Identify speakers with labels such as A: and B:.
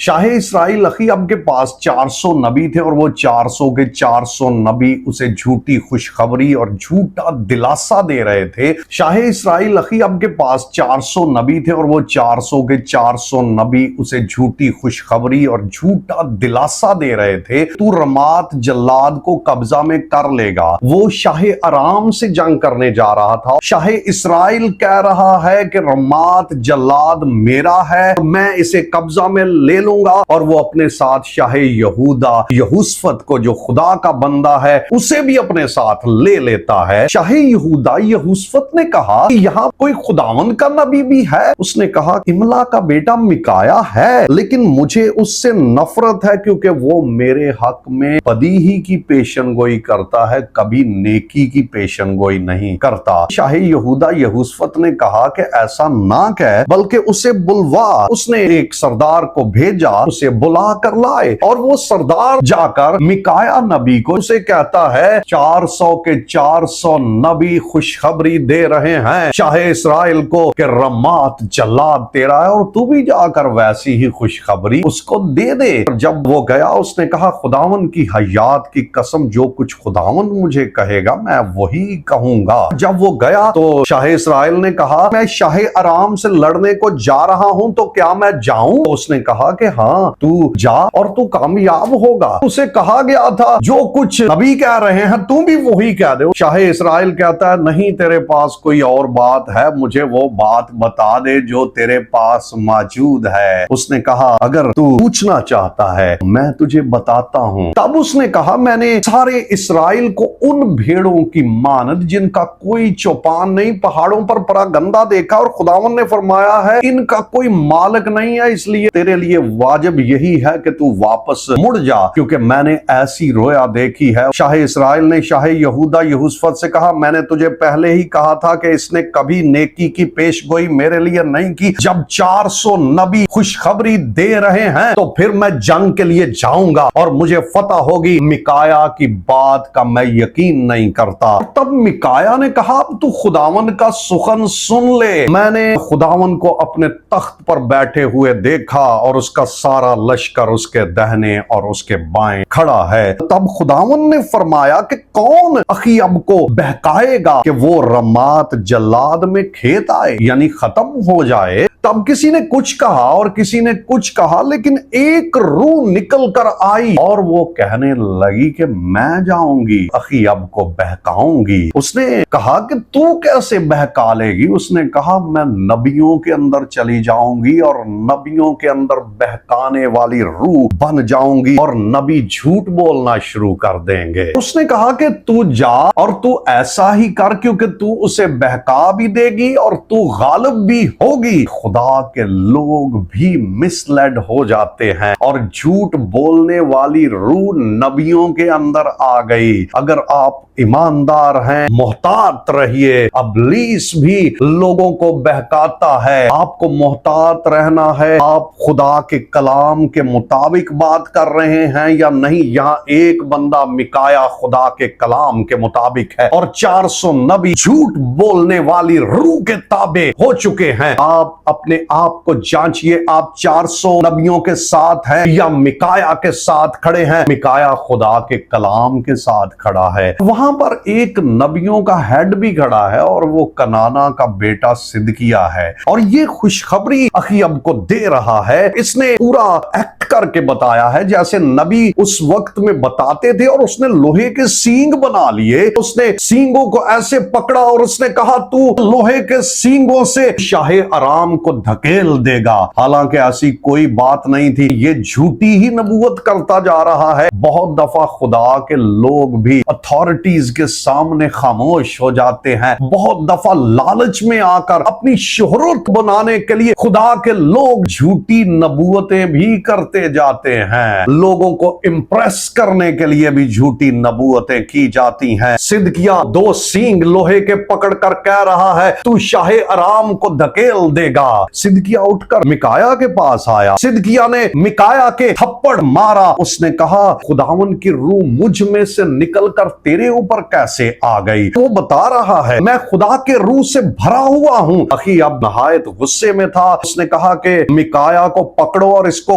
A: شاہ اسرائیل اخی اب کے پاس 400 نبی تھے اور وہ 400 کے 400 نبی اسے جھوٹی خوشخبری اور جھوٹا دلاسا دے رہے تھے۔ شاہ اسرائیل اخی اب کے پاس 400 نبی تھے اور وہ 400 کے 400 نبی اسے جھوٹی خوشخبری اور جھوٹا دلاسا دے رہے تھے۔ تو رمات جلاد کو قبضہ میں کر لے گا۔ وہ شاہ ارام سے جنگ کرنے جا رہا تھا۔ شاہ اسرائیل کہہ رہا ہے کہ رمات جلاد میرا ہے، میں اسے قبضہ میں لے لوں گا، اور وہ اپنے ساتھ شاہ یہودا یہوشفت کو جو خدا کا بندہ ہے اسے بھی اپنے ساتھ لے لیتا ہے۔ شاہ یہودا یہوشفت نے کہا کہ یہاں کوئی خداوند کا نبی بھی ہے؟ اس نے کہا املا کا بیٹا مکایا ہے، لیکن مجھے اس سے نفرت ہے کیونکہ وہ میرے حق میں بدی ہی کی پیشن گوئی کرتا ہے، کبھی نیکی کی پیشن گوئی نہیں کرتا۔ شاہ یہودا یہوشفت نے کہا کہ ایسا نہ کہہ بلکہ اسے بلوا۔ اس نے ایک سردار کو بھیجا اسے بلا کر لائے، اور وہ سردار جا کر مکایا نبی کو اسے کہتا ہے 400 کے 400 نبی خوشخبری دے رہے ہیں شاہ اسرائیل کو کہ رمات جلاد تیرا ہے، اور تو بھی جا کر ویسی ہی خوشخبری اس کو دے دے۔ جب وہ گیا اس نے کہا خداوند کی حیات کی قسم جو کچھ خداوند مجھے کہے گا میں وہی کہوں گا۔ جب وہ گیا تو شاہ اسرائیل نے کہا میں شاہ ارام سے لڑنے کو جا رہا ہوں تو کیا میں جاؤں؟ اس نے کہا کہ ہاں تو جا اور تو کامیاب ہوگا۔ اسے کہا گیا تھا جو کچھ نبی کہہ رہے ہیں تو بھی وہی کہہ دے۔ شاہ اسرائیل کہتا ہے نہیں تیرے پاس کوئی اور بات ہے، مجھے وہ بات بتا دے جو تیرے پاس موجود ہے۔ اس نے کہا اگر تو پوچھنا چاہتا ہے میں تجھے بتاتا ہوں۔ تب اس نے کہا میں نے سارے اسرائیل کو ان بھیڑوں کی مانند جن کا کوئی چوپان نہیں پہاڑوں پر پرا گندا دیکھا، اور خداوند نے فرمایا ہے ان کا کوئی مالک نہیں ہے، اس لیے تیرے لیے واجب یہی ہے کہ تو واپس مڑ جا کیونکہ میں نے ایسی رویا دیکھی ہے۔ شاہ اسرائیل نے شاہ یہودا یہوشفت سے کہا میں نے تجھے پہلے ہی کہا تھا کہ اس نے کبھی نیکی کی پیش گوئی میرے لیے نہیں کی۔ جب 400 نبی خوشخبری دے رہے ہیں تو پھر میں جنگ کے لیے جاؤں گا اور مجھے فتح ہوگی۔ مکایا کی بات کا میں یقین نہیں کرتا۔ تب مکایا نے کہا اب تو خداوند کا سخن سن لے۔ میں نے خداوند کو اپنے تخت پر بیٹھے ہوئے دیکھا اور اس کا سارا لشکر اس کے دہنے اور اس کے بائیں کھڑا ہے۔ تب خداوند نے فرمایا کہ کون اخی اب کو بہکائے گا کہ وہ رمات جلاد میں کھیت آئے، یعنی ختم ہو جائے۔ تب کسی نے کچھ کہا اور کسی نے کچھ کہا، لیکن ایک روح نکل کر آئی اور وہ کہنے لگی کہ میں جاؤں گی اخی اب کو بہکاؤں گی۔ اس نے کہا کہ تو کیسے بہکا لے گی؟ اس نے کہا میں نبیوں کے اندر چلی جاؤں گی اور نبیوں کے اندر بہکانے والی روح بن جاؤں گی اور نبی جھوٹ بولنا شروع کر دیں گے۔ اس نے کہا کہ تو جا اور تو ایسا ہی کر کیونکہ تو اسے بہکا بھی دے گی اور تو غالب بھی ہوگی۔ خدا کے لوگ بھی مسلیڈ ہو جاتے ہیں اور جھوٹ بولنے والی روح نبیوں کے اندر آ گئی۔ اگر آپ ایماندار ہیں محتاط رہیے، ابلیس بھی لوگوں کو بہکاتا ہے، آپ کو محتاط رہنا ہے۔ آپ خدا کے کلام کے مطابق بات کر رہے ہیں یا نہیں؟ یہاں ایک بندہ مکایا خدا کے کلام کے مطابق ہے اور 400 نبی جھوٹ بولنے والی روح کے تابع ہو چکے ہیں۔ آپ اپنے آپ کو جانچیے، آپ 400 نبیوں کے ساتھ ہیں یا مکایا کے ساتھ کھڑے ہیں؟ مکایا خدا کے کلام کے ساتھ کھڑا ہے۔ وہاں پر ایک نبیوں کا ہیڈ بھی کھڑا ہے اور وہ کنانا کا بیٹا صدقیہ ہے، اور یہ خوشخبری اخی اب کو دے رہا ہے۔ اس نے پورا ایکٹ کر کے بتایا ہے جیسے نبی اس وقت میں بتاتے تھے، اور اس نے لوہے کے سینگ بنا لیے، اس نے سینگوں کو ایسے پکڑا اور اس نے کہا تو لوہے کے سینگوں سے شاہ ارام کو دھکیل دے گا۔ حالانکہ ایسی کوئی بات نہیں تھی، یہ جھوٹی ہی نبوت کرتا جا رہا ہے۔ بہت دفعہ خدا کے لوگ بھی اتھارٹیز کے سامنے خاموش ہو جاتے ہیں، بہت دفعہ لالچ میں آ کر اپنی شہرت بنانے کے لیے خدا کے لوگ جھوٹی نبوتیں بھی کرتے جاتے ہیں۔ لوگوں کو امپریس کرنے کے لیے بھی جھوٹی نبوتیں کی جاتی ہیں۔ صدقیہ 2 سینگ لوہے کے پکڑ کر کہہ رہا ہے تو شاہ ارام کو دھکیل دے گا۔ صدقیہ اٹھ کر مکایا کے پاس آیا، صدقیہ نے مکایا کے تھپڑ مارا۔ اس نے کہا خداوند کی روح مجھ میں سے نکل کر تیرے اوپر کیسے آ گئی؟ وہ بتا رہا ہے میں خدا کے روح سے بھرا ہوا ہوں۔ اخی اب نہایت غصے میں تھا، اس نے کہا کہ مکایا کو پکڑو اور اس کو